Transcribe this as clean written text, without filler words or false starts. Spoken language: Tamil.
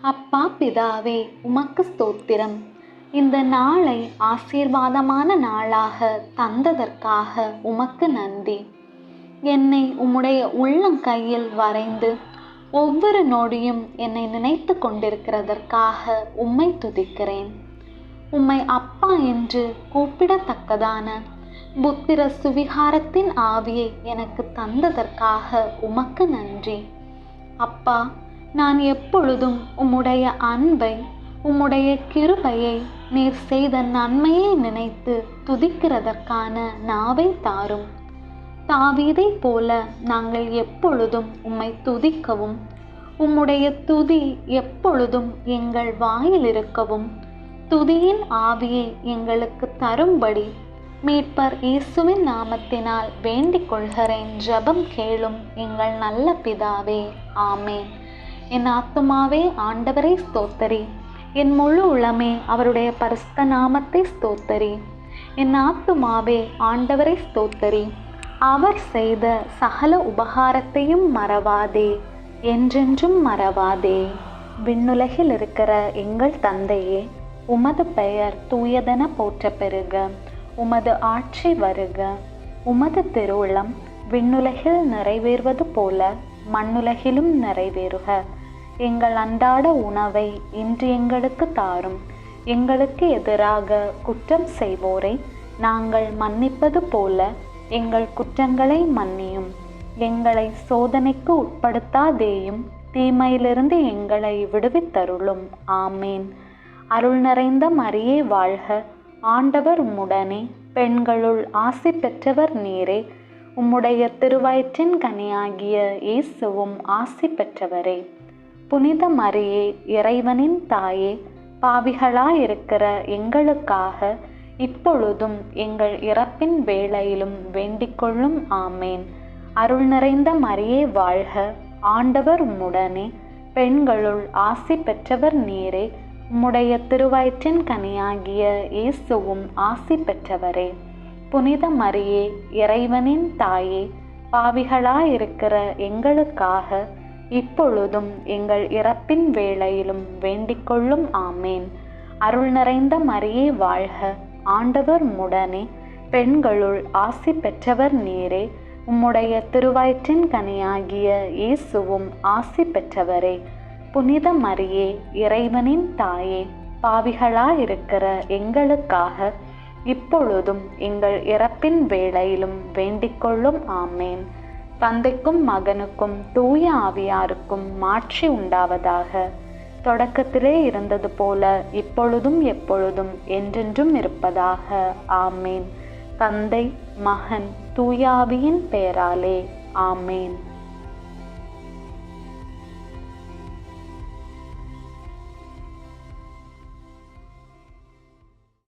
அப்பா பிதாவே, உமக்கு ஸ்தோத்திரம். இந்த நாளை ஆசீர்வாதமான நாளாக தந்ததற்காக உமக்கு நன்றி. என்னை உம்முடைய உள்ளங்கையில் வரைந்து ஒவ்வொரு நொடியும் என்னை நினைத்து கொண்டிருக்கிறதற்காக உம்மை துதிக்கிறேன். உம்மை அப்பா என்று கூப்பிடத்தக்கதான புத்திர சுவிகாரத்தின் ஆவியை எனக்கு தந்ததற்காக உமக்கு நன்றி. அப்பா, நான் எப்பொழுதும் உம்முடைய அன்பை, உம்முடைய கிருபையை, நீர் செய்த நன்மையை நினைத்து துதிக்கிறதற்கான நாவை தாரும். தாவீதை போல நாங்கள் எப்பொழுதும் உம்மை துதிக்கவும், உம்முடைய துதி எப்பொழுதும் எங்கள் வாயில் இருக்கவும், துதியின் ஆவியை எங்களுக்கு தரும்படி மீட்பர் இயேசுவின் நாமத்தினால் வேண்டிக் கொள்கிறேன். ஜெபம் கேளும் எங்கள் நல்ல பிதாவே, ஆமேன். என் ஆத்துமாவே ஆண்டவரை ஸ்தோத்தரி, என் முழு உளமே அவருடைய பரிசுத்த நாமத்தை ஸ்தோத்தரி. என் ஆத்துமாவே ஆண்டவரை ஸ்தோத்தரி, அவர் செய்த சகல உபகாரத்தையும் மறவாதே, என்றென்றும் மறவாதே. விண்ணுலகில் இருக்கிற எங்கள் தந்தையே, உமது பெயர் தூயதென போற்ற பெறுக. உமது ஆட்சி வருக. உமது திருவுளம் விண்ணுலகில் நிறைவேறுவது போல மண்ணுலகிலும் நிறைவேறுக. எங்கள் அன்றாட உணவை இன்று எங்களுக்கு தாரும். எங்களுக்கு எதிராக குற்றம் செய்வோரை நாங்கள் மன்னிப்பது போல எங்கள் குற்றங்களை மன்னியும். எங்களை சோதனைக்கு உட்படுத்தாதேயும், தீமையிலிருந்து எங்களை விடுவித்தருளும். ஆமேன். அருள் நிறைந்த மரியே வாழ்க. ஆண்டவர் உம்முடனே, பெண்களுள் ஆசி பெற்றவர் நீரே. உம்முடைய திருவயிற்றின் கனியாகிய இயேசுவும் ஆசி பெற்றவரே. புனித மரியே, இறைவனின் தாயே, பாவிகளாயிருக்கிற எங்களுக்காக இப்பொழுதும் எங்கள் இறப்பின் வேளையிலும் வேண்டிக்கொள்ளும். ஆமேன். அருள் நிறைந்த மரியே வாழ்க. ஆண்டவர் உம்முடனே, பெண்களுள் ஆசி பெற்றவர் நீரே. உம்முடைய திருவயிற்றின் கனியாகிய இயேசுவும் ஆசி பெற்றவரே. புனித மரியே, இறைவனின் தாயே, பாவிகளாயிருக்கிற எங்களுக்காக இப்பொழுதும் எங்கள் இறப்பின் வேளையிலும் வேண்டிக்கொள்ளும். ஆமேன். அருள் நிறைந்த மரியே வாழ்க. ஆண்டவர் உம்முடனே, பெண்களுள் ஆசி பெற்றவர் நீரே. உம்முடைய திருவயிற்றின் கனியாகிய இயேசுவும் ஆசி பெற்றவரே. புனித மரியே, இறைவனின் தாயே, பாவிகளாயிருக்கிற எங்களுக்காக இப்பொழுதும் எங்கள் இறப்பின் வேளையிலும் வேண்டிக்கொள்ளும். ஆமேன். தந்தைக்கும் மகனுக்கும் தூய ஆவியாருக்கும் மாட்சி உண்டாவதாக. தொடக்கத்திலே இருந்தது போல இப்பொழுதும் எப்பொழுதும் என்றென்றும் இருப்பதாக. ஆமேன். தந்தை, மகன், தூய ஆவியின் பெயராலே. ஆமேன்.